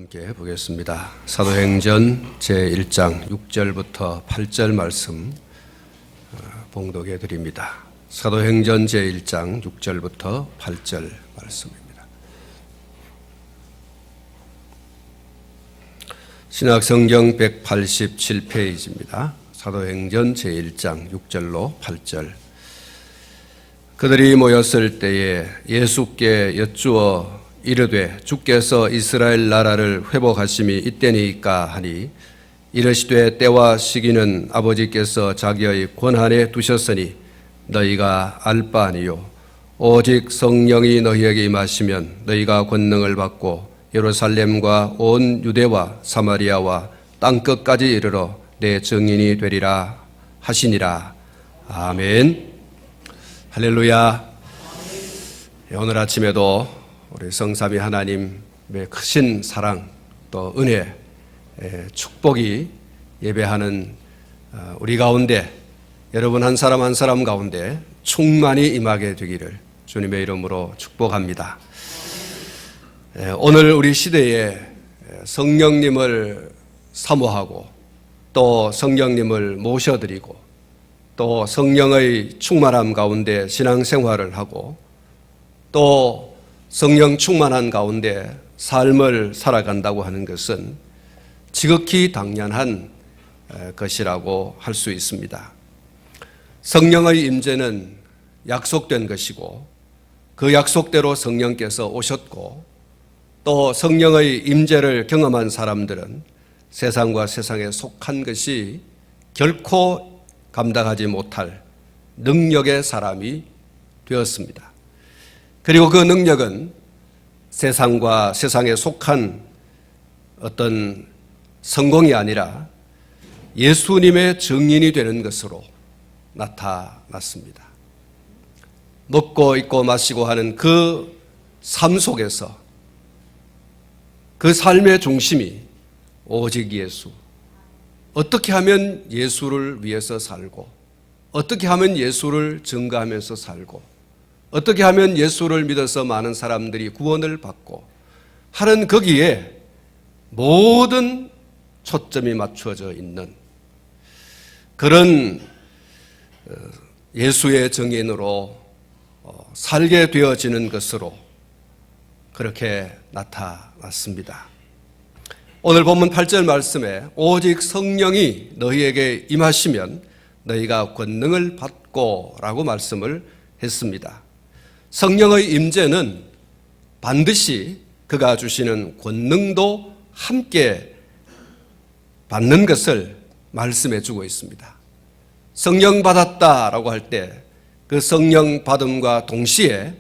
함께 보겠습니다. 사도행전 제1장 6절부터 8절 말씀 봉독해 드립니다. 사도행전 제1장 6절부터 8절 말씀입니다. 신약성경 187페이지입니다. 사도행전 제1장 6절로 8절. 그들이 모였을 때에 예수께 여쭈어 이르되 주께서 이스라엘 나라를 회복하심이 이때니까 하니 이르시되 때와 시기는 아버지께서 자기의 권한에 두셨으니 너희가 알 바 아니요 오직 성령이 너희에게 임하시면 너희가 권능을 받고 예루살렘과 온 유대와 사마리아와 땅끝까지 이르러 내 증인이 되리라 하시니라. 아멘. 할렐루야. 오늘 아침에도 우리 성삼위 하나님의 크신 사랑 또 은혜, 축복이 예배하는 우리 가운데 여러분 한 사람 한 사람 가운데 충만히 임하게 되기를 주님의 이름으로 축복합니다. 오늘 우리 시대에 성령님을 사모하고 또 성령님을 모셔드리고 또 성령의 충만함 가운데 신앙생활을 하고 또 성령 충만한 가운데 삶을 살아간다고 하는 것은 지극히 당연한 것이라고 할 수 있습니다. 성령의 임재는 약속된 것이고 그 약속대로 성령께서 오셨고 또 성령의 임재를 경험한 사람들은 세상과 세상에 속한 것이 결코 감당하지 못할 능력의 사람이 되었습니다. 그리고 그 능력은 세상과 세상에 속한 어떤 성공이 아니라 예수님의 증인이 되는 것으로 나타났습니다. 먹고 입고 마시고 하는 그 삶 속에서 그 삶의 중심이 오직 예수. 어떻게 하면 예수를 위해서 살고 어떻게 하면 예수를 증거하면서 살고 어떻게 하면 예수를 믿어서 많은 사람들이 구원을 받고 하는 거기에 모든 초점이 맞추어져 있는 그런 예수의 증인으로 살게 되어지는 것으로 그렇게 나타났습니다. 오늘 본문 8절 말씀에 오직 성령이 너희에게 임하시면 너희가 권능을 받고 라고 말씀을 했습니다. 성령의 임재는 반드시 그가 주시는 권능도 함께 받는 것을 말씀해 주고 있습니다. 성령 받았다라고 할 때 그 성령 받음과 동시에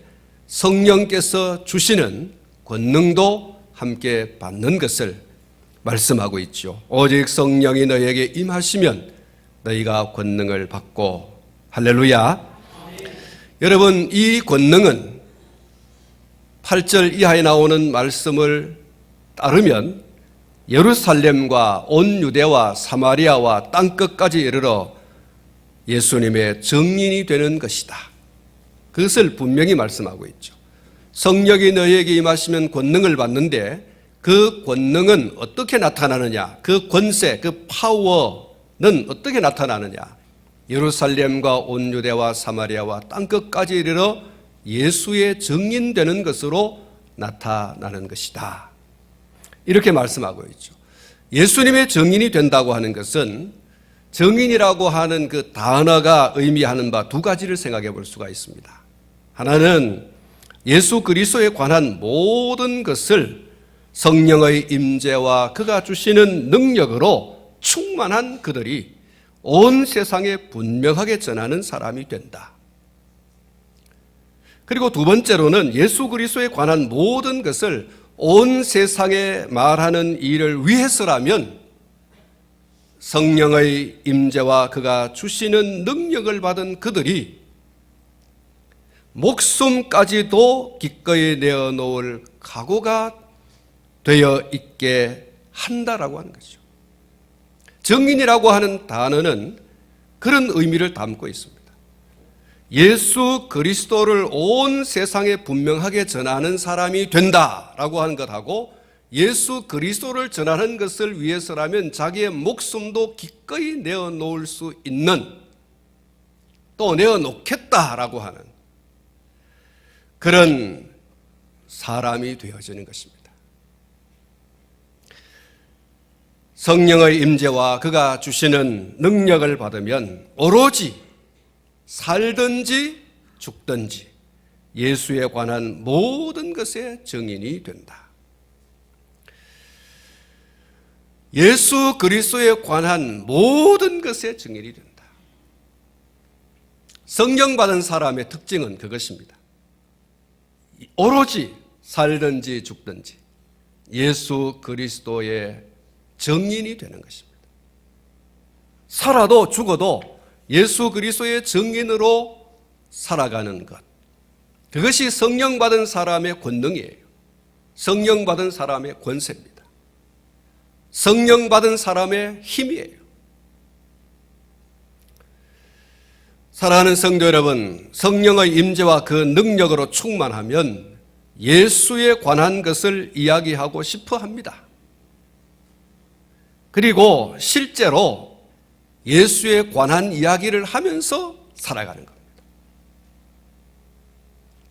성령께서 주시는 권능도 함께 받는 것을 말씀하고 있죠. 오직 성령이 너희에게 임하시면 너희가 권능을 받고 할렐루야. 여러분, 이 권능은 8절 이하에 나오는 말씀을 따르면 예루살렘과 온 유대와 사마리아와 땅끝까지 이르러 예수님의 증인이 되는 것이다. 그것을 분명히 말씀하고 있죠. 성령이 너희에게 임하시면 권능을 받는데 그 권능은 어떻게 나타나느냐? 그 권세, 그 파워는 어떻게 나타나느냐? 예루살렘과 온 유대와 사마리아와 땅끝까지 이르러 예수의 증인되는 것으로 나타나는 것이다. 이렇게 말씀하고 있죠. 예수님의 증인이 된다고 하는 것은 증인이라고 하는 그 단어가 의미하는 바 두 가지를 생각해 볼 수가 있습니다. 하나는 예수 그리스도에 관한 모든 것을 성령의 임재와 그가 주시는 능력으로 충만한 그들이 온 세상에 분명하게 전하는 사람이 된다. 그리고 두 번째로는 예수 그리스도에 관한 모든 것을 온 세상에 말하는 일을 위해서라면 성령의 임재와 그가 주시는 능력을 받은 그들이 목숨까지도 기꺼이 내어놓을 각오가 되어 있게 한다라고 하는 것이죠. 증인이라고 하는 단어는 그런 의미를 담고 있습니다. 예수 그리스도를 온 세상에 분명하게 전하는 사람이 된다라고 하는 것하고 예수 그리스도를 전하는 것을 위해서라면 자기의 목숨도 기꺼이 내어놓을 수 있는, 또 내어놓겠다라고 하는 그런 사람이 되어지는 것입니다. 성령의 임재와 그가 주시는 능력을 받으면 오로지 살든지 죽든지 예수에 관한 모든 것의 증인이 된다. 예수 그리스도에 관한 모든 것의 증인이 된다. 성령 받은 사람의 특징은 그것입니다. 오로지 살든지 죽든지 예수 그리스도의 증인이 되는 것입니다. 살아도 죽어도 예수 그리스도의 증인으로 살아가는 것, 그것이 성령 받은 사람의 권능이에요. 성령 받은 사람의 권세입니다. 성령 받은 사람의 힘이에요. 사랑하는 성도 여러분, 성령의 임재와 그 능력으로 충만하면 예수에 관한 것을 이야기하고 싶어 합니다. 그리고 실제로 예수에 관한 이야기를 하면서 살아가는 겁니다.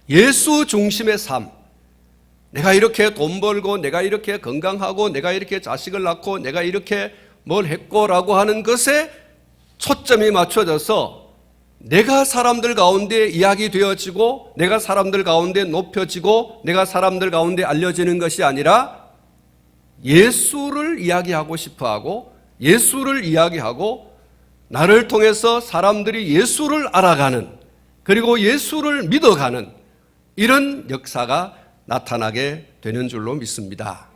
예수 중심의 삶, 내가 이렇게 돈 벌고 내가 이렇게 건강하고 내가 이렇게 자식을 낳고 내가 이렇게 뭘 했고라고 하는 것에 초점이 맞춰져서 내가 사람들 가운데 이야기되어지고 내가 사람들 가운데 높여지고 내가 사람들 가운데 알려지는 것이 아니라 예수를 이야기하고 싶어하고 예수를 이야기하고 나를 통해서 사람들이 예수를 알아가는, 그리고 예수를 믿어가는 이런 역사가 나타나게 되는 줄로 믿습니다.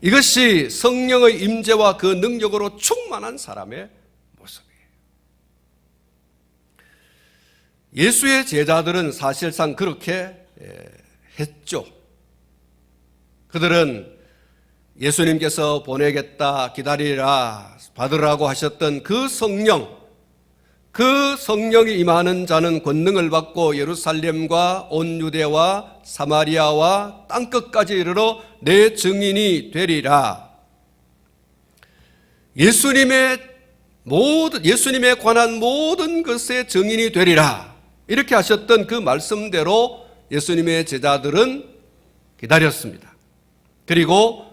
이것이 성령의 임재와 그 능력으로 충만한 사람의 모습이에요. 예수의 제자들은 사실상 그렇게 했죠. 그들은 예수님께서 보내겠다, 기다리라, 받으라고 하셨던 그 성령, 그 성령이 임하는 자는 권능을 받고 예루살렘과 온 유대와 사마리아와 땅끝까지 이르러 내 증인이 되리라. 예수님에 관한 모든 것의 증인이 되리라. 이렇게 하셨던 그 말씀대로 예수님의 제자들은 기다렸습니다. 그리고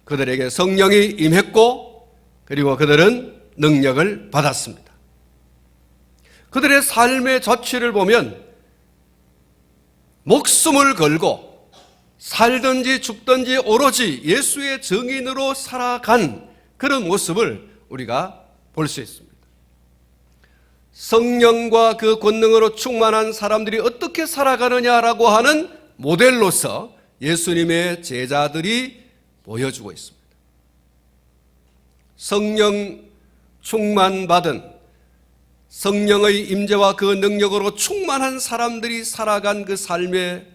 그들에게 성령이 임했고, 그리고 그들은 능력을 받았습니다. 그들의 삶의 자취를 보면 목숨을 걸고 살든지 죽든지 오로지 예수의 증인으로 살아간 그런 모습을 우리가 볼 수 있습니다. 성령과 그 권능으로 충만한 사람들이 어떻게 살아가느냐라고 하는 모델로서 예수님의 제자들이 보여주고 있습니다. 성령 충만받은, 성령의 임재와 그 능력으로 충만한 사람들이 살아간 그 삶의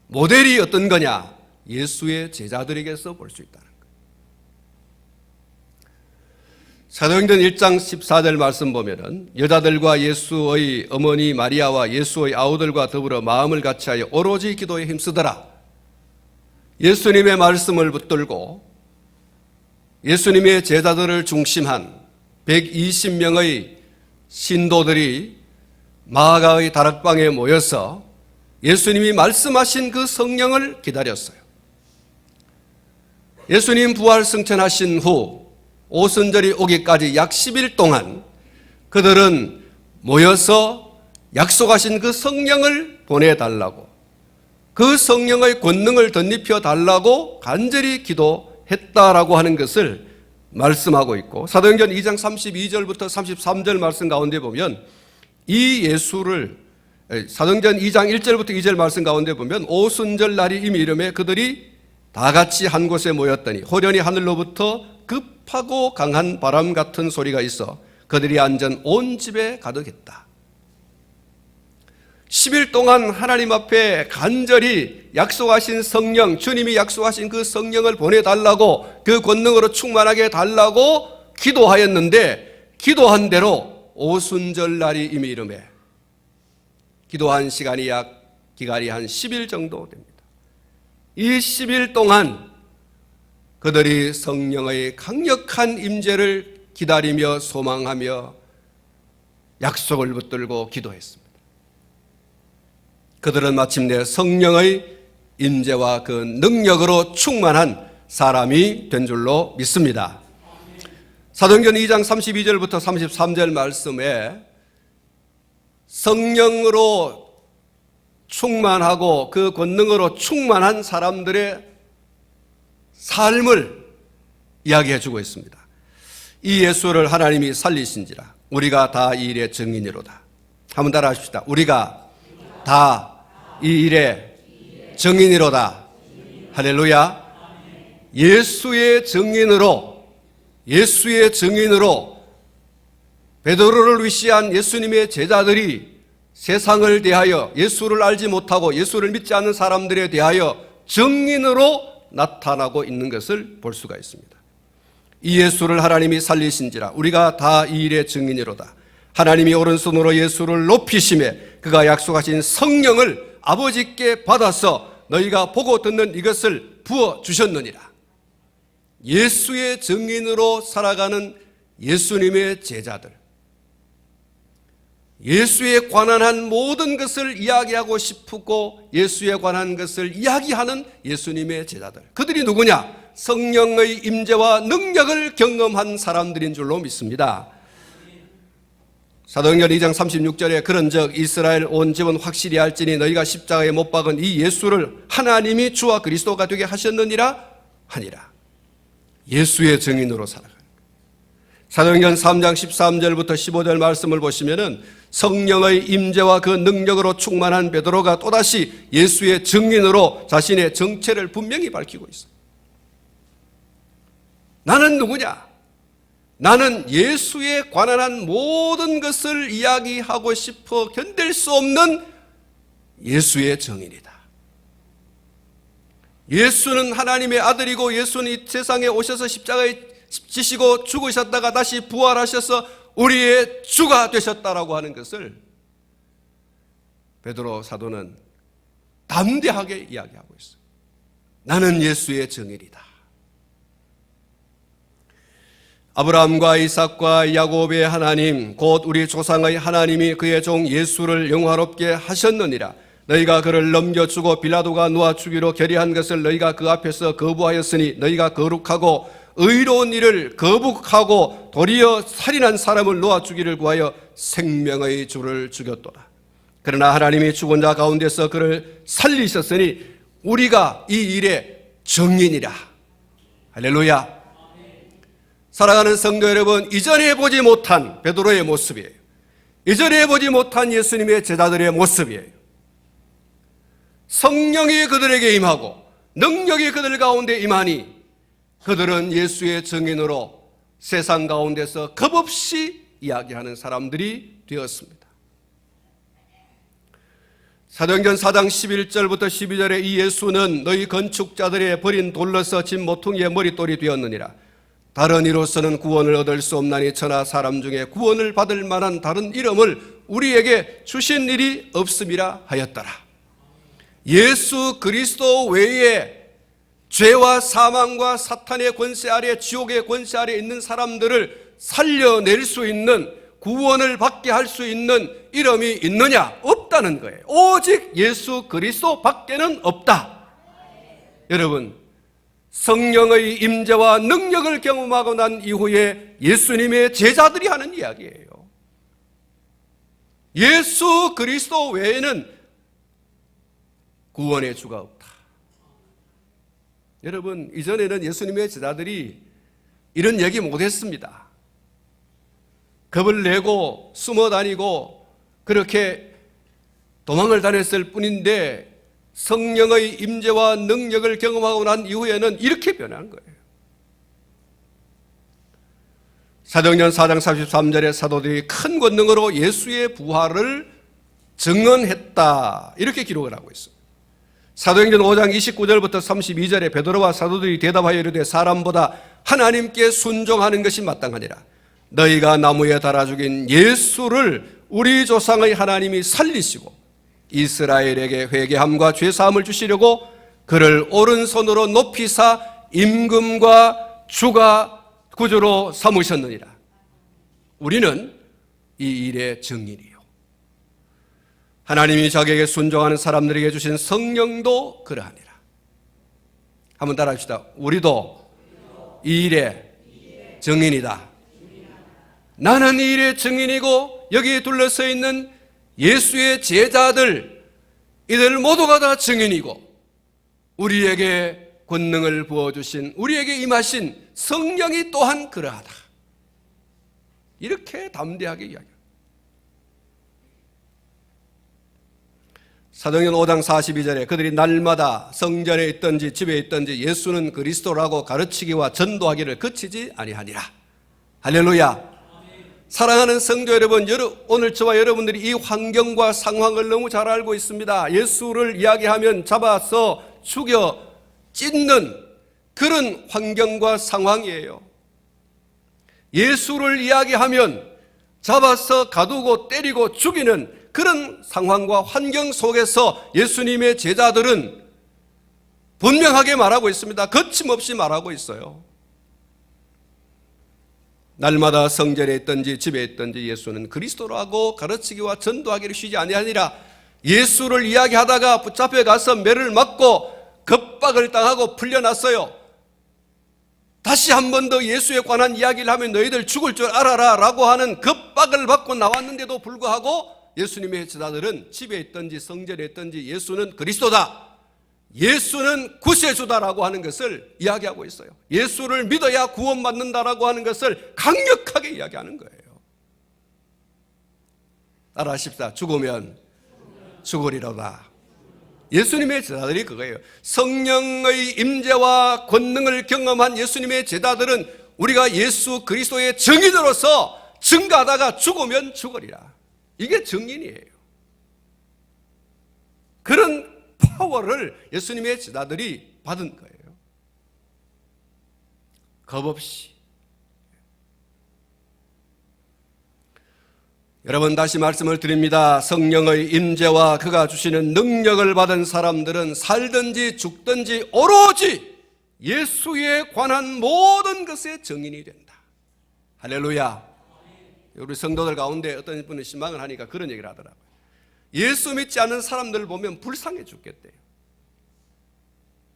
모델이 어떤 거냐? 예수의 제자들에게서 볼 수 있다는 거예요. 사도행전 1장 14절 말씀 보면은 여자들과 예수의 어머니 마리아와 예수의 아우들과 더불어 마음을 같이하여 오로지 기도에 힘쓰더라. 예수님의 말씀을 붙들고 예수님의 제자들을 중심한 120명의 신도들이 마가의 다락방에 모여서 예수님이 말씀하신 그 성령을 기다렸어요. 예수님 부활 승천하신 후 오순절이 오기까지 약 10일 동안 그들은 모여서 약속하신 그 성령을 보내달라고, 그 성령의 권능을 덧입혀 달라고 간절히 기도했다라고 하는 것을 말씀하고 있고, 사도행전 2장 32절부터 33절 말씀 가운데 보면 이 예수를, 사도행전 2장 1절부터 2절 말씀 가운데 보면 오순절 날이 이미 이름에 그들이 다 같이 한 곳에 모였더니 호련히 하늘로부터 급하고 강한 바람 같은 소리가 있어 그들이 앉은 온 집에 가득했다. 10일 동안 하나님 앞에 간절히 약속하신 성령, 주님이 약속하신 그 성령을 보내달라고, 그 권능으로 충만하게 달라고 기도하였는데, 기도한 대로 오순절 날이 이미 이름에 기도한 시간이 기간이 한 10일 정도 됩니다. 이 10일 동안 그들이 성령의 강력한 임재를 기다리며 소망하며 약속을 붙들고 기도했습니다. 그들은 마침내 성령의 임재와 그 능력으로 충만한 사람이 된 줄로 믿습니다. 사도행전 2장 32절부터 33절 말씀에 성령으로 충만하고 그 권능으로 충만한 사람들의 삶을 이야기해 주고 있습니다. 이 예수를 하나님이 살리신지라 우리가 다 이 일의 증인이로다. 한번 따라 하십시다. 우리가 다 이 일의 증인이로다. 할렐루야. 예수의 증인으로 베드로를 위시한 예수님의 제자들이 세상을 대하여 예수를 알지 못하고 예수를 믿지 않는 사람들에 대하여 증인으로 나타나고 있는 것을 볼 수가 있습니다. 이 예수를 하나님이 살리신지라 우리가 다 이 일의 증인이로다. 하나님이 오른손으로 예수를 높이심에 그가 약속하신 성령을 아버지께 받아서 너희가 보고 듣는 이것을 부어주셨느니라. 예수의 증인으로 살아가는 예수님의 제자들, 예수에 관한 한 모든 것을 이야기하고 싶고 예수에 관한 것을 이야기하는 예수님의 제자들, 그들이 누구냐? 성령의 임재와 능력을 경험한 사람들인 줄로 믿습니다. 사도행전 2장 36절에 그런즉 이스라엘 온 집은 확실히 알지니 너희가 십자가에 못 박은 이 예수를 하나님이 주와 그리스도가 되게 하셨느니라 하니라. 예수의 증인으로 살아가는 거예요. 사도행전 3장 13절부터 15절 말씀을 보시면은 성령의 임재와 그 능력으로 충만한 베드로가 또다시 예수의 증인으로 자신의 정체를 분명히 밝히고 있어요. 나는 누구냐? 나는 예수에 관한 한 모든 것을 이야기하고 싶어 견딜 수 없는 예수의 증인이다. 예수는 하나님의 아들이고 예수는 이 세상에 오셔서 십자가에 지시고 죽으셨다가 다시 부활하셔서 우리의 주가 되셨다라고 하는 것을 베드로 사도는 담대하게 이야기하고 있어요. 나는 예수의 증인이다. 아브라함과 이삭과 야곱의 하나님 곧 우리 조상의 하나님이 그의 종 예수를 영화롭게 하셨느니라. 너희가 그를 넘겨주고 빌라도가 놓아주기로 결의한 것을 너희가 그 앞에서 거부하였으니 너희가 거룩하고 의로운 일을 거북하고 도리어 살인한 사람을 놓아주기를 구하여 생명의 주를 죽였도다. 그러나 하나님이 죽은 자 가운데서 그를 살리셨으니 우리가 이 일의 증인이라. 할렐루야. 사랑하는 성도 여러분, 이전에 보지 못한 베드로의 모습이에요. 이전에 보지 못한 예수님의 제자들의 모습이에요. 성령이 그들에게 임하고 능력이 그들 가운데 임하니 그들은 예수의 증인으로 세상 가운데서 겁없이 이야기하는 사람들이 되었습니다. 사도행전 4장 11절부터 12절에 이 예수는 너희 건축자들의 버린 돌로서 진 모퉁이의 머릿돌이 되었느니라. 다른 이로서는 구원을 얻을 수 없나니 천하 사람 중에 구원을 받을 만한 다른 이름을 우리에게 주신 일이 없음이라 하였더라. 예수 그리스도 외에 죄와 사망과 사탄의 권세 아래 지옥의 권세 아래 있는 사람들을 살려낼 수 있는 구원을 받게 할 수 있는 이름이 있느냐? 없다는 거예요. 오직 예수 그리스도 밖에는 없다. 여러분, 성령의 임재와 능력을 경험하고 난 이후에 예수님의 제자들이 하는 이야기예요. 예수 그리스도 외에는 구원의 주가 없다. 여러분, 이전에는 예수님의 제자들이 이런 얘기 못했습니다. 겁을 내고 숨어 다니고 그렇게 도망을 다녔을 뿐인데 성령의 임재와 능력을 경험하고 난 이후에는 이렇게 변한 거예요. 사도행전 4장 33절에 사도들이 큰 권능으로 예수의 부활을 증언했다. 이렇게 기록을 하고 있습니다. 사도행전 5장 29절부터 32절에 베드로와 사도들이 대답하여 이르되 사람보다 하나님께 순종하는 것이 마땅하니라. 너희가 나무에 달아 죽인 예수를 우리 조상의 하나님이 살리시고 이스라엘에게 회개함과 죄사함을 주시려고 그를 오른손으로 높이사 임금과 주가 구주로 삼으셨느니라. 우리는 이 일의 증인이요. 하나님이 자기에게 순종하는 사람들에게 주신 성령도 그러하니라. 한번 따라합시다. 우리도 이 일의 증인이다. 나는 이 일의 증인이고 여기에 둘러서 있는 예수의 제자들, 이들 모두가 다 증인이고 우리에게 권능을 부어주신, 우리에게 임하신 성령이 또한 그러하다. 이렇게 담대하게 이야기합니다. 사도행전 5장 42절에 그들이 날마다 성전에 있든지 집에 있든지 예수는 그리스도라고 가르치기와 전도하기를 그치지 아니하니라. 할렐루야. 사랑하는 성도 여러분, 오늘 저와 여러분들이 이 환경과 상황을 너무 잘 알고 있습니다. 예수를 이야기하면 잡아서 죽여 찢는 그런 환경과 상황이에요. 예수를 이야기하면 잡아서 가두고 때리고 죽이는 그런 상황과 환경 속에서 예수님의 제자들은 분명하게 말하고 있습니다. 거침없이 말하고 있어요. 날마다 성전에 있든지 집에 있든지 예수는 그리스도라고 가르치기와 전도하기를 쉬지 아니하니라. 예수를 이야기하다가 붙잡혀 가서 매를 맞고 겁박을 당하고 풀려났어요. 다시 한 번 더 예수에 관한 이야기를 하면 너희들 죽을 줄 알아라 라고 하는 겁박을 받고 나왔는데도 불구하고 예수님의 제자들은 집에 있든지 성전에 있든지 예수는 그리스도다, 예수는 구세주다라고 하는 것을 이야기하고 있어요. 예수를 믿어야 구원받는다라고 하는 것을 강력하게 이야기하는 거예요. 따라하십시다. 죽으면 죽으리로다. 예수님의 제자들이 그거예요. 성령의 임재와 권능을 경험한 예수님의 제자들은 우리가 예수 그리스도의 증인으로서 증거하다가 죽으면 죽으리라. 이게 증인이에요. 그런 파워를 예수님의 제자들이 받은 거예요. 겁 없이. 여러분, 다시 말씀을 드립니다. 성령의 임재와 그가 주시는 능력을 받은 사람들은 살든지 죽든지 오로지 예수에 관한 모든 것의 증인이 된다. 할렐루야. 우리 성도들 가운데 어떤 분이 신방을 하니까 그런 얘기를 하더라고요. 예수 믿지 않는 사람들을 보면 불쌍해 죽겠대요.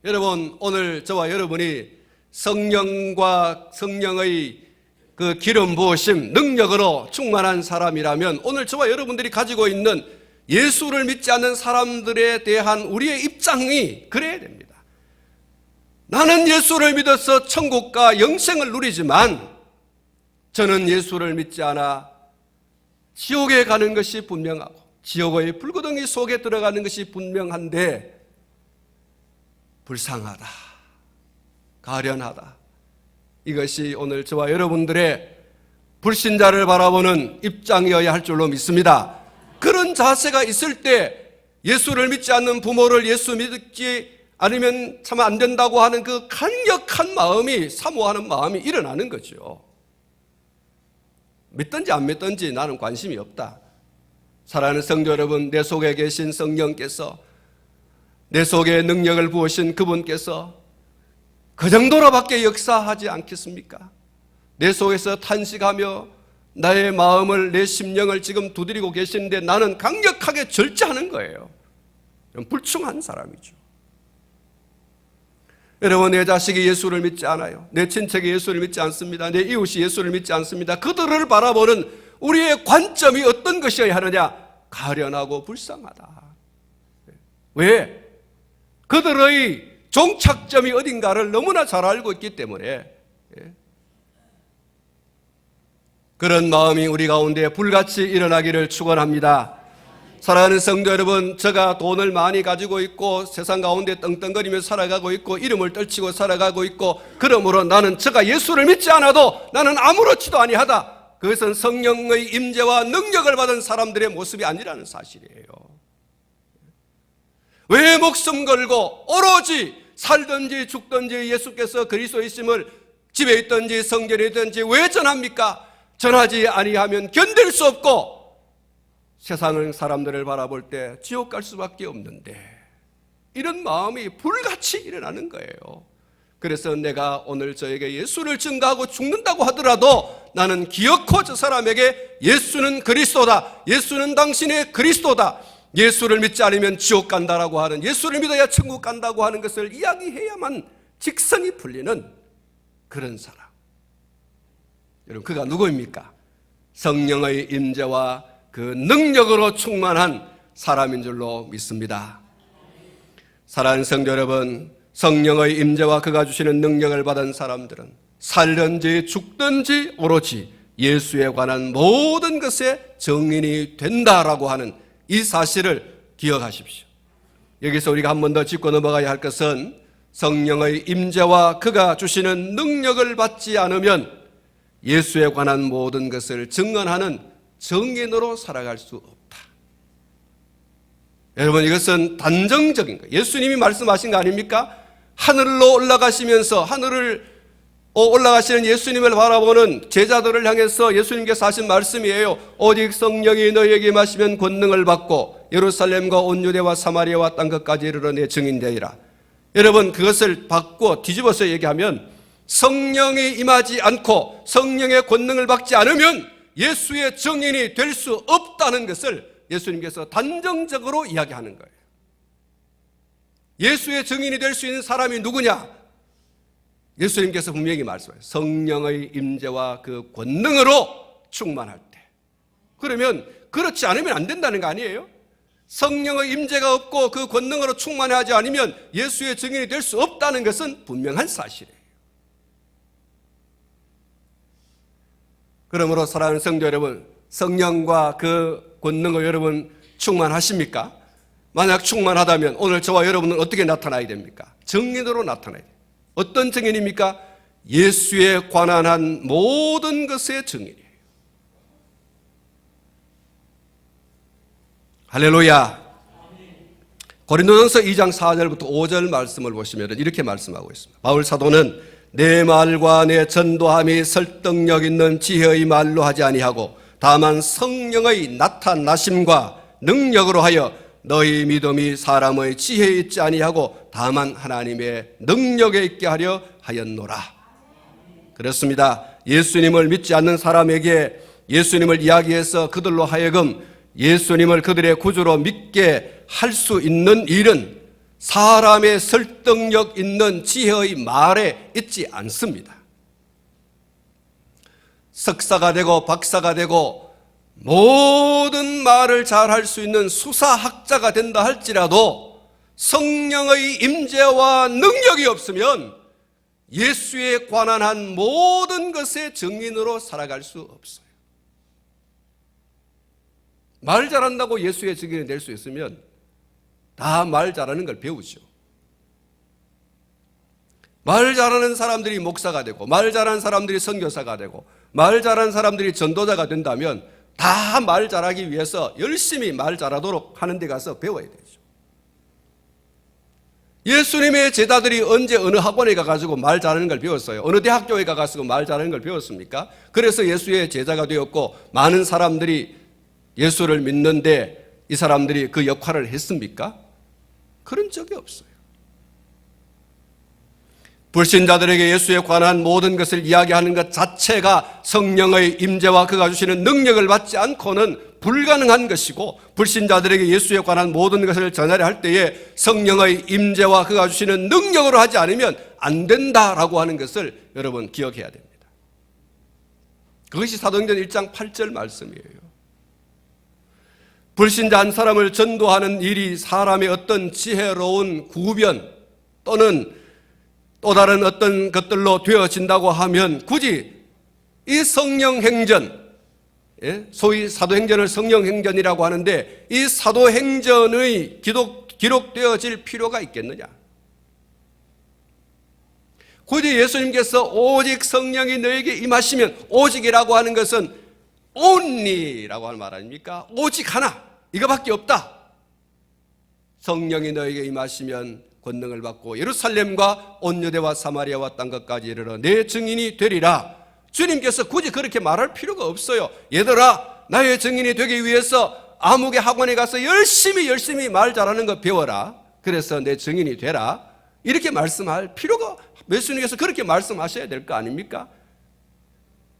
여러분, 오늘 저와 여러분이 성령과 성령의 그 기름 부으심, 능력으로 충만한 사람이라면 오늘 저와 여러분들이 가지고 있는 예수를 믿지 않는 사람들에 대한 우리의 입장이 그래야 됩니다. 나는 예수를 믿어서 천국과 영생을 누리지만 저는 예수를 믿지 않아 지옥에 가는 것이 분명하고 지옥의 불구덩이 속에 들어가는 것이 분명한데 불쌍하다, 가련하다. 이것이 오늘 저와 여러분들의 불신자를 바라보는 입장이어야 할 줄로 믿습니다. 그런 자세가 있을 때 예수를 믿지 않는 부모를 예수 믿지 않으면 참 안 된다고 하는 그 강력한 마음이, 사모하는 마음이 일어나는 거죠. 믿든지 안 믿든지 나는 관심이 없다. 사랑하는 성도 여러분, 내 속에 계신 성령께서, 내 속에 능력을 부으신 그분께서 그 정도로밖에 역사하지 않겠습니까? 내 속에서 탄식하며 나의 마음을, 내 심령을 지금 두드리고 계시는데 나는 강력하게 절제하는 거예요. 불충한 사람이죠. 여러분, 내 자식이 예수를 믿지 않아요. 내 친척이 예수를 믿지 않습니다. 내 이웃이 예수를 믿지 않습니다. 그들을 바라보는 우리의 관점이 어떤 것이어야 하느냐? 가련하고 불쌍하다. 왜? 그들의 종착점이 어딘가를 너무나 잘 알고 있기 때문에 그런 마음이 우리 가운데 불같이 일어나기를 축원합니다. 사랑하는 성도 여러분, 제가 돈을 많이 가지고 있고 세상 가운데 떵떵거리며 살아가고 있고 이름을 떨치고 살아가고 있고 그러므로 나는 제가 예수를 믿지 않아도 나는 아무렇지도 아니하다. 그것은 성령의 임재와 능력을 받은 사람들의 모습이 아니라는 사실이에요. 왜 목숨 걸고 오로지 살든지 죽든지 예수께서 그리스도이심을 집에 있든지 성전에 있든지 왜 전합니까? 전하지 아니하면 견딜 수 없고 세상의 사람들을 바라볼 때 지옥 갈 수밖에 없는데 이런 마음이 불같이 일어나는 거예요. 그래서 내가 오늘 저에게 예수를 증거하고 죽는다고 하더라도 나는 기어코 저 사람에게 예수는 그리스도다, 예수는 당신의 그리스도다, 예수를 믿지 않으면 지옥 간다라고 하는, 예수를 믿어야 천국 간다고 하는 것을 이야기해야만 직성이 풀리는 그런 사람. 여러분, 그가 누구입니까? 성령의 임재와 그 능력으로 충만한 사람인 줄로 믿습니다. 사랑하는 성도 여러분, 성령의 임재와 그가 주시는 능력을 받은 사람들은 살든지 죽든지 오로지 예수에 관한 모든 것에 증인이 된다라고 하는 이 사실을 기억하십시오. 여기서 우리가 한 번 더 짚고 넘어가야 할 것은 성령의 임재와 그가 주시는 능력을 받지 않으면 예수에 관한 모든 것을 증언하는 증인으로 살아갈 수 없다. 여러분, 이것은 단정적인 거예요. 예수님이 말씀하신 거 아닙니까? 하늘로 올라가시면서 하늘을 올라가시는 예수님을 바라보는 제자들을 향해서 예수님께서 하신 말씀이에요. 오직 성령이 너희에게 임하시면 권능을 받고 예루살렘과 온 유대와 사마리아와 땅 끝까지 이르러 내 증인되리라. 여러분, 그것을 바꿔 뒤집어서 얘기하면 성령이 임하지 않고 성령의 권능을 받지 않으면 예수의 증인이 될 수 없다는 것을 예수님께서 단정적으로 이야기하는 거예요. 예수의 증인이 될 수 있는 사람이 누구냐? 예수님께서 분명히 말씀하세요. 성령의 임재와 그 권능으로 충만할 때. 그러면 그렇지 않으면 안 된다는 거 아니에요? 성령의 임재가 없고 그 권능으로 충만하지 않으면 예수의 증인이 될 수 없다는 것은 분명한 사실이에요. 그러므로 사랑하는 성도 여러분, 성령과 그 권능을 여러분 충만하십니까? 만약 충만하다면 오늘 저와 여러분은 어떻게 나타나야 됩니까? 증인으로 나타나야 돼요. 어떤 증인입니까? 예수에 관한 한 모든 것의 증인이에요. 할렐루야. 고린도전서 2장 4절부터 5절 말씀을 보시면 이렇게 말씀하고 있습니다. 바울 사도는 내 말과 내 전도함이 설득력 있는 지혜의 말로 하지 아니하고 다만 성령의 나타나심과 능력으로 하여 너희 믿음이 사람의 지혜에 있지 아니하고 다만 하나님의 능력에 있게 하려 하였노라. 그렇습니다. 예수님을 믿지 않는 사람에게 예수님을 이야기해서 그들로 하여금 예수님을 그들의 구주로 믿게 할 수 있는 일은 사람의 설득력 있는 지혜의 말에 있지 않습니다. 석사가 되고 박사가 되고 모든 말을 잘할 수 있는 수사학자가 된다 할지라도 성령의 임재와 능력이 없으면 예수에 관한 한 모든 것의 증인으로 살아갈 수 없어요. 말 잘한다고 예수의 증인이 될 수 있으면 다 말 잘하는 걸 배우죠. 말 잘하는 사람들이 목사가 되고 말 잘하는 사람들이 선교사가 되고 말 잘하는 사람들이 전도자가 된다면 다 말 잘하기 위해서 열심히 말 잘하도록 하는 데 가서 배워야 되죠. 예수님의 제자들이 언제 어느 학원에 가가지고 말 잘하는 걸 배웠어요? 어느 대학교에 가가지고 말 잘하는 걸 배웠습니까? 그래서 예수의 제자가 되었고 많은 사람들이 예수를 믿는데 이 사람들이 그 역할을 했습니까? 그런 적이 없어요. 불신자들에게 예수에 관한 모든 것을 이야기하는 것 자체가 성령의 임재와 그가 주시는 능력을 받지 않고는 불가능한 것이고, 불신자들에게 예수에 관한 모든 것을 전하려 할 때에 성령의 임재와 그가 주시는 능력으로 하지 않으면 안 된다라고 하는 것을 여러분 기억해야 됩니다. 그것이 사도행전 1장 8절 말씀이에요. 불신자 한 사람을 전도하는 일이 사람의 어떤 지혜로운 구변 또는 또 다른 어떤 것들로 되어진다고 하면 굳이 이 성령행전, 소위 사도행전을 성령행전이라고 하는데 이 사도행전의 기록되어질 필요가 있겠느냐? 굳이 예수님께서 오직 성령이 너에게 임하시면, 오직이라고 하는 것은 only라고 하는 말 아닙니까? 오직 하나, 이거밖에 없다. 성령이 너에게 임하시면 권능을 받고 예루살렘과 온 유대와 사마리아와 땅끝까지 이르러 내 증인이 되리라. 주님께서 굳이 그렇게 말할 필요가 없어요. 얘들아, 나의 증인이 되기 위해서 아무개 학원에 가서 열심히 말 잘하는 거 배워라. 그래서 내 증인이 되라. 이렇게 말씀할 필요가, 예수님께서 그렇게 말씀하셔야 될 거 아닙니까?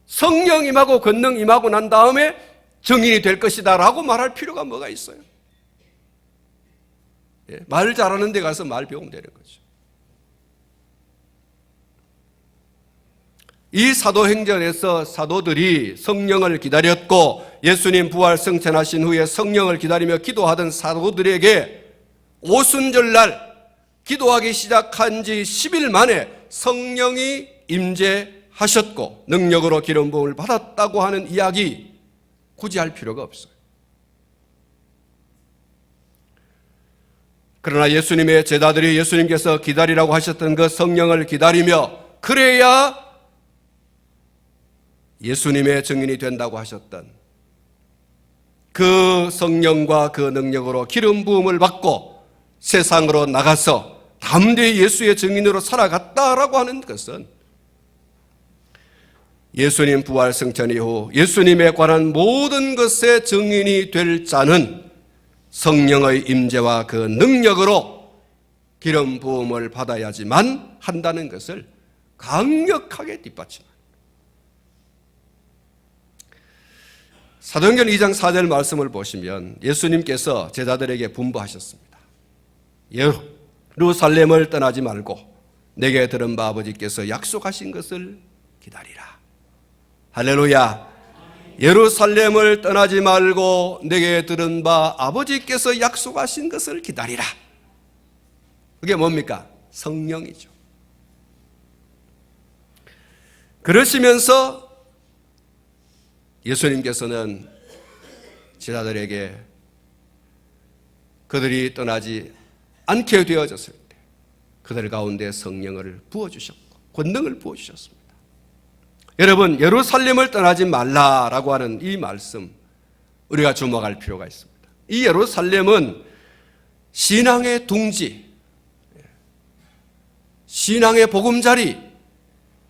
성령 임하고 권능 임하고 난 다음에 증인이 될 것이다 라고 말할 필요가 뭐가 있어요? 예, 말 잘하는 데 가서 말 배우면 되는 거죠. 이 사도행전에서 사도들이 성령을 기다렸고 예수님 부활 승천하신 후에 성령을 기다리며 기도하던 사도들에게 오순절날 기도하기 시작한 지 10일 만에 성령이 임재하셨고 능력으로 기름 부음을 받았다고 하는 이야기 굳이 할 필요가 없어요. 그러나 예수님의 제자들이 예수님께서 기다리라고 하셨던 그 성령을 기다리며 그래야 예수님의 증인이 된다고 하셨던 그 성령과 그 능력으로 기름 부음을 받고 세상으로 나가서 담대히 예수의 증인으로 살아갔다라고 하는 것은 예수님 부활 승천 이후 예수님에 관한 모든 것의 증인이 될 자는 성령의 임재와 그 능력으로 기름 부음을 받아야지만 한다는 것을 강력하게 뒷받침합니다. 사도행전 2장 4절 말씀을 보시면 예수님께서 제자들에게 분부하셨습니다. 예루살렘을 떠나지 말고 내게 들은 바 아버지께서 약속하신 것을 기다리라. 할렐루야. 예루살렘을 떠나지 말고 내게 들은 바 아버지께서 약속하신 것을 기다리라. 그게 뭡니까? 성령이죠. 그러시면서 예수님께서는 제자들에게 그들이 떠나지 않게 되어졌을 때 그들 가운데 성령을 부어주셨고 권능을 부어주셨습니다. 여러분, 예루살렘을 떠나지 말라라고 하는 이 말씀 우리가 주목할 필요가 있습니다. 이 예루살렘은 신앙의 둥지, 신앙의 보금자리,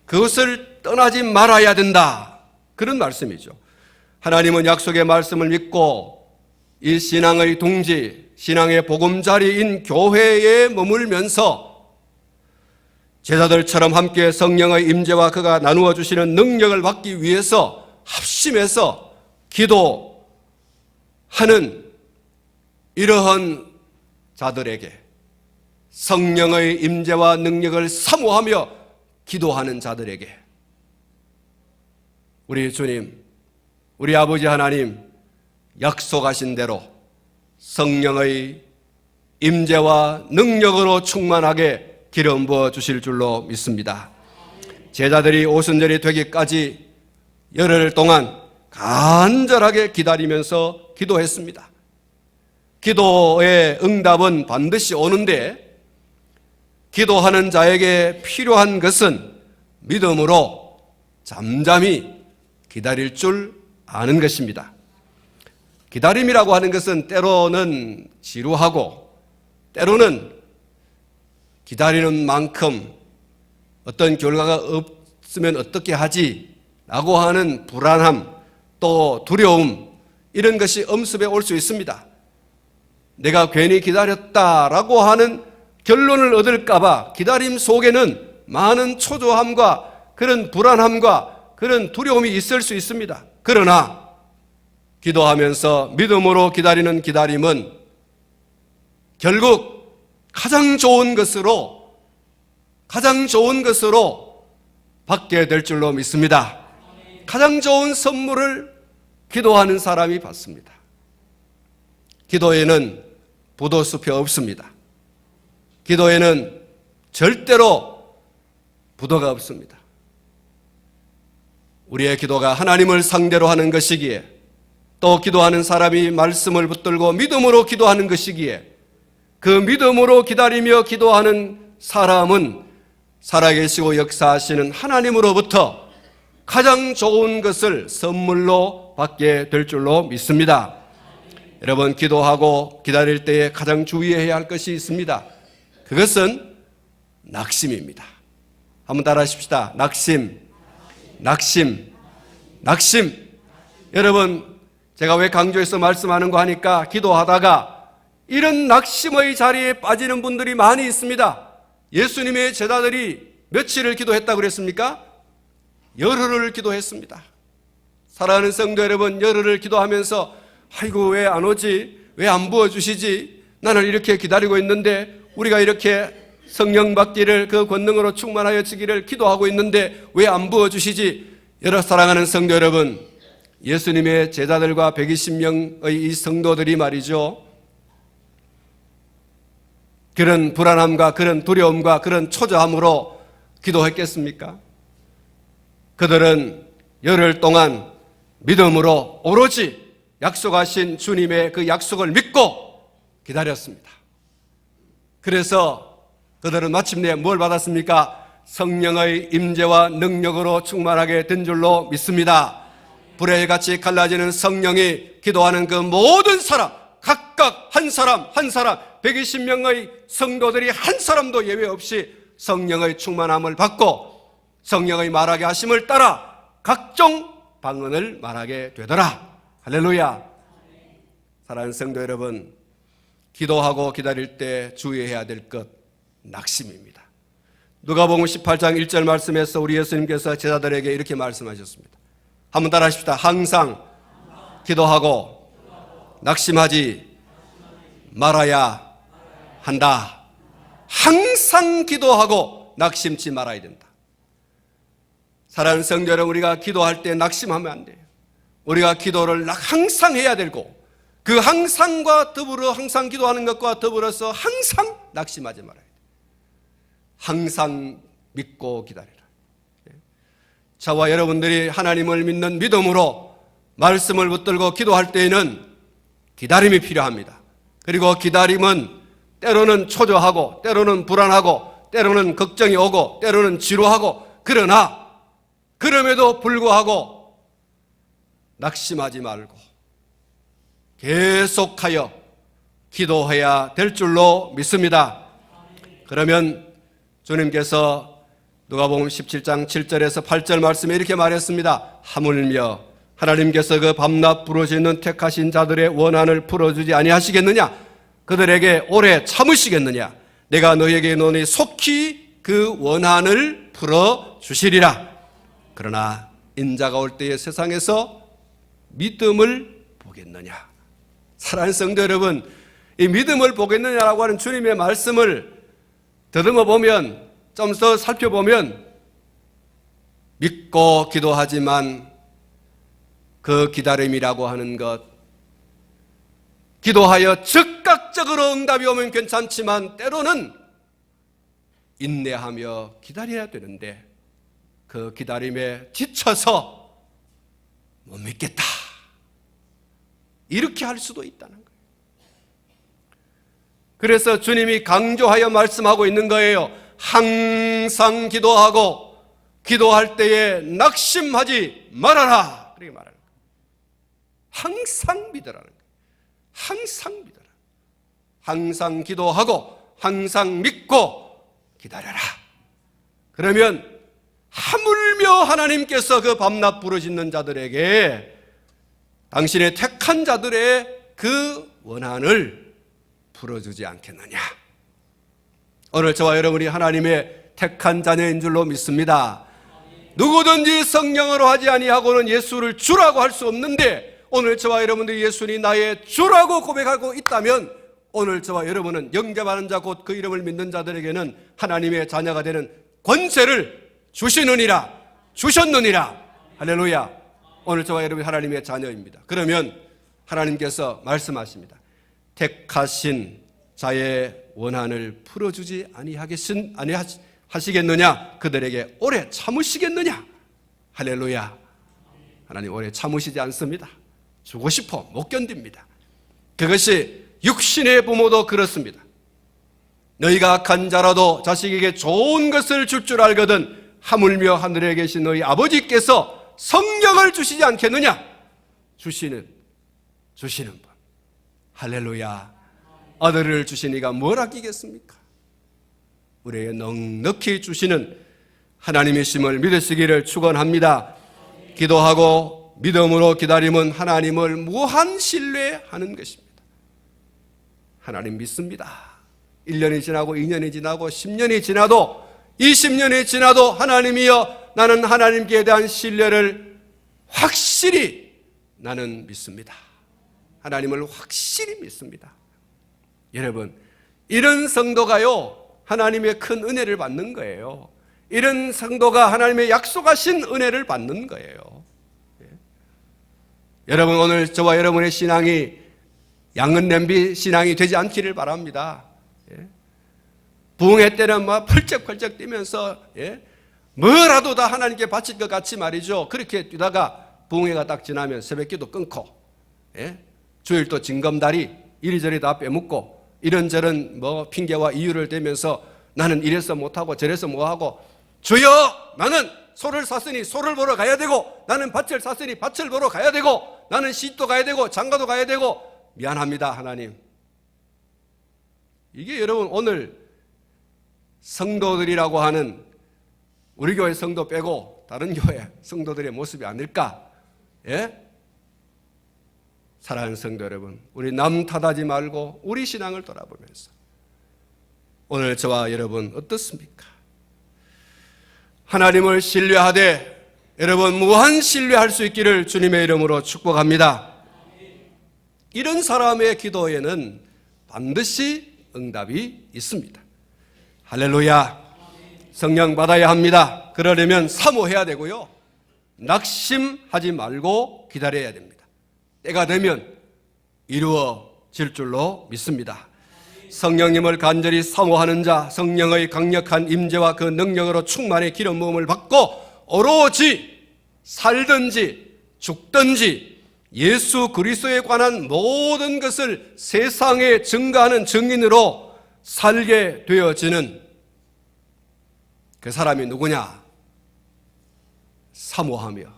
그것을 떠나지 말아야 된다, 그런 말씀이죠. 하나님은 약속의 말씀을 믿고 이 신앙의 둥지, 신앙의 보금자리인 교회에 머물면서 제자들처럼 함께 성령의 임재와 그가 나누어 주시는 능력을 받기 위해서 합심해서 기도하는 이러한 자들에게, 성령의 임재와 능력을 사모하며 기도하는 자들에게 우리 주님, 우리 아버지 하나님 약속하신 대로 성령의 임재와 능력으로 충만하게 기름 부어 주실 줄로 믿습니다. 제자들이 오순절이 되기까지 열흘 동안 간절하게 기다리면서 기도했습니다. 기도의 응답은 반드시 오는데 기도하는 자에게 필요한 것은 믿음으로 잠잠히 기다릴 줄 아는 것입니다. 기다림이라고 하는 것은 때로는 지루하고 때로는 기다리는 만큼 어떤 결과가 없으면 어떻게 하지? 라고 하는 불안함, 또 두려움, 이런 것이 엄습해 올 수 있습니다. 내가 괜히 기다렸다라고 하는 결론을 얻을까봐 기다림 속에는 많은 초조함과 그런 불안함과 그런 두려움이 있을 수 있습니다. 그러나 기도하면서 믿음으로 기다리는 기다림은 결국 가장 좋은 것으로 받게 될 줄로 믿습니다. 가장 좋은 선물을 기도하는 사람이 받습니다. 기도에는 부도숲이 없습니다. 기도에는 절대로 부도가 없습니다. 우리의 기도가 하나님을 상대로 하는 것이기에, 또 기도하는 사람이 말씀을 붙들고 믿음으로 기도하는 것이기에, 그 믿음으로 기다리며 기도하는 사람은 살아계시고 역사하시는 하나님으로부터 가장 좋은 것을 선물로 받게 될 줄로 믿습니다. 여러분, 기도하고 기다릴 때에 가장 주의해야 할 것이 있습니다. 그것은 낙심입니다. 한번 따라 하십시다. 낙심. 여러분, 제가 왜 강조해서 말씀하는 거 하니까 기도하다가 이런 낙심의 자리에 빠지는 분들이 많이 있습니다. 예수님의 제자들이 며칠을 기도했다고 그랬습니까? 열흘을 기도했습니다. 사랑하는 성도 여러분, 열흘을 기도하면서 아이고 왜 안 오지? 왜 안 부어주시지? 나는 이렇게 기다리고 있는데, 우리가 이렇게 성령 받기를, 그 권능으로 충만하여 지기를 기도하고 있는데 왜 안 부어주시지? 여러 사랑하는 성도 여러분, 예수님의 제자들과 120명의 이 성도들이 말이죠, 그런 불안함과 그런 두려움과 그런 초조함으로 기도했겠습니까? 그들은 열흘 동안 믿음으로 오로지 약속하신 주님의 그 약속을 믿고 기다렸습니다. 그래서 그들은 마침내 뭘 받았습니까? 성령의 임재와 능력으로 충만하게 된 줄로 믿습니다. 불의 같이 갈라지는 성령이 기도하는 그 모든 사람, 각각 한 사람 한 사람 120명의 성도들이 한 사람도 예외 없이 성령의 충만함을 받고 성령의 말하게 하심을 따라 각종 방언을 말하게 되더라. 할렐루야. 사랑하는 성도 여러분, 기도하고 기다릴 때 주의해야 될 것, 낙심입니다. 누가복음 18장 1절 말씀에서 우리 예수님께서 제자들에게 이렇게 말씀하셨습니다. 한번 따라 하십시다. 항상 기도하고 낙심하지 말아야 한다. 항상 기도하고 낙심치 말아야 된다. 사랑하는 성도 여러분, 우리가 기도할 때 낙심하면 안 돼요. 우리가 기도를 항상 해야 되고, 그 항상과 더불어, 항상 기도하는 것과 더불어서 항상 낙심하지 말아야 돼요. 항상 믿고 기다리라. 저와 여러분들이 하나님을 믿는 믿음으로 말씀을 붙들고 기도할 때에는 기다림이 필요합니다. 그리고 기다림은 때로는 초조하고, 때로는 불안하고, 때로는 걱정이 오고, 때로는 지루하고, 그러나 그럼에도 불구하고 낙심하지 말고 계속하여 기도해야 될 줄로 믿습니다. 그러면 주님께서 누가복음 17장 7절에서 8절 말씀에 이렇게 말했습니다. 하물며 하나님께서 그 밤낮 부르짖는 택하신 자들의 원한을 풀어주지 아니하시겠느냐? 그들에게 오래 참으시겠느냐? 내가 너희에게 노니 속히 그 원한을 풀어주시리라. 그러나 인자가 올 때에 세상에서 믿음을 보겠느냐? 사랑하는 성도 여러분, 이 믿음을 보겠느냐라고 하는 주님의 말씀을 더듬어 보면, 좀 더 살펴보면, 믿고 기도하지만 그 기다림이라고 하는 것, 기도하여 즉각적으로 응답이 오면 괜찮지만 때로는 인내하며 기다려야 되는데 그 기다림에 지쳐서 못 믿겠다, 이렇게 할 수도 있다는 거예요. 그래서 주님이 강조하여 말씀하고 있는 거예요. 항상 기도하고 기도할 때에 낙심하지 말아라, 그렇게 말하는 거예요. 항상 믿으라는 거예요. 항상 믿어라. 항상 기도하고 항상 믿고 기다려라. 그러면 하물며 하나님께서 그 밤낮 부르짖는 자들에게, 당신의 택한 자들의 그 원한을 풀어주지 않겠느냐. 오늘 저와 여러분이 하나님의 택한 자녀인 줄로 믿습니다. 누구든지 성령으로 하지 아니하고는 예수를 주라고 할 수 없는데, 오늘 저와 여러분들이 예수님이 나의 주라고 고백하고 있다면 오늘 저와 여러분은 영접하는 자, 곧 그 이름을 믿는 자들에게는 하나님의 자녀가 되는 권세를 주시느니라, 주셨느니라. 할렐루야. 오늘 저와 여러분이 하나님의 자녀입니다. 그러면 하나님께서 말씀하십니다. 택하신 자의 원한을 풀어주지 아니하시겠느냐? 그들에게 오래 참으시겠느냐? 할렐루야. 하나님 오래 참으시지 않습니다. 주고 싶어 못 견딥니다. 그것이 육신의 부모도 그렇습니다. 너희가 악한 자라도 자식에게 좋은 것을 줄 줄 알거든 하물며 하늘에 계신 너희 아버지께서 성령을 주시지 않겠느냐? 주시는 분. 할렐루야. 아들을 주시니가 뭘 아끼겠습니까? 우리에게 넉넉히 주시는 하나님이심을 믿으시기를 축원합니다. 기도하고 믿음으로 기다림은 하나님을 무한 신뢰하는 것입니다. 하나님 믿습니다. 1년이 지나고 2년이 지나고 10년이 지나도 20년이 지나도 하나님이여 나는 하나님께 대한 신뢰를 확실히 나는 믿습니다. 하나님을 확실히 믿습니다. 여러분, 이런 성도가요 하나님의 큰 은혜를 받는 거예요. 이런 성도가 하나님의 약속하신 은혜를 받는 거예요. 여러분, 오늘 저와 여러분의 신앙이 양은 냄비 신앙이 되지 않기를 바랍니다. 부흥회 때는 막 펄쩍펄쩍 뛰면서 뭐라도 다 하나님께 바칠 것 같이 말이죠. 그렇게 뛰다가 부흥회가 딱 지나면 새벽기도 끊고 주일도 징검다리 이리저리 다 빼먹고 이런저런 뭐 핑계와 이유를 대면서 나는 이래서 못하고 저래서 뭐하고 주여 나는 소를 샀으니 소를 보러 가야 되고 나는 밭을 샀으니 밭을 보러 가야 되고 나는 시집도 가야 되고 장가도 가야 되고 미안합니다 하나님. 이게 여러분 오늘 성도들이라고 하는 우리 교회 성도 빼고 다른 교회 성도들의 모습이 아닐까? 사랑하는 성도 여러분, 우리 남 탓하지 말고 우리 신앙을 돌아보면서 오늘 저와 여러분 어떻습니까? 하나님을 신뢰하되 여러분 무한 신뢰할 수 있기를 주님의 이름으로 축복합니다. 이런 사람의 기도에는 반드시 응답이 있습니다. 할렐루야. 성령 받아야 합니다. 그러려면 사모해야 되고요. 낙심하지 말고 기다려야 됩니다. 때가 되면 이루어질 줄로 믿습니다. 성령님을 간절히 사모하는 자, 성령의 강력한 임재와 그 능력으로 충만히 기름 부음을 받고 오로지 살든지 죽든지 예수 그리스도에 관한 모든 것을 세상에 증거하는 증인으로 살게 되어지는 그 사람이 누구냐? 사모하며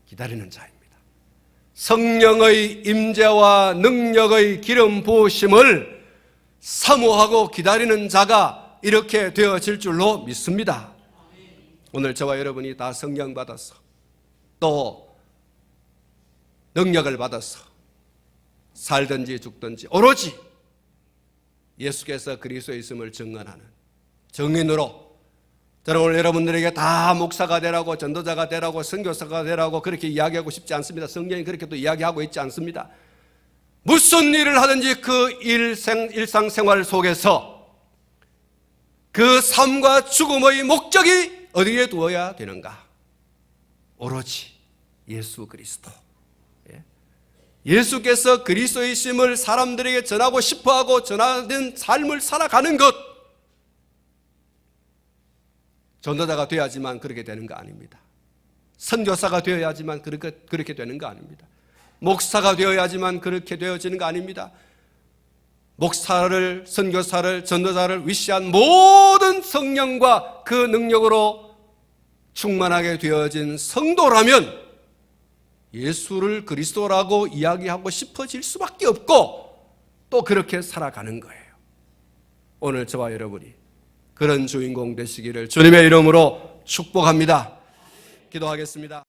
기다리는 자입니다. 성령의 임재와 능력의 기름 부으심을 사모하고 기다리는 자가 이렇게 되어질 줄로 믿습니다. 오늘 저와 여러분이 다 성령 받아서 또 능력을 받아서 살든지 죽든지 오로지 예수께서 그리스도에 있음을 증언하는 증인으로 저는 오늘 여러분들에게 다 목사가 되라고 전도자가 되라고 선교사가 되라고 그렇게 이야기하고 싶지 않습니다. 성경이 그렇게 또 이야기하고 있지 않습니다. 무슨 일을 하든지 그 일상생활 속에서 그 삶과 죽음의 목적이 어디에 두어야 되는가? 오로지 예수 그리스도. 예수께서 그리스도이심을 사람들에게 전하고 싶어하고 전하는 삶을 살아가는 것. 전도자가 되어야지만 그렇게 되는 거 아닙니다. 선교사가 되어야지만 그렇게 되는 거 아닙니다. 목사가 되어야지만 그렇게 되어지는 거 아닙니다. 목사를, 선교사를, 전도자를 위시한 모든 성령과 그 능력으로 충만하게 되어진 성도라면 예수를 그리스도라고 이야기하고 싶어질 수밖에 없고 또 그렇게 살아가는 거예요. 오늘 저와 여러분이 그런 주인공 되시기를 주님의 이름으로 축복합니다. 기도하겠습니다.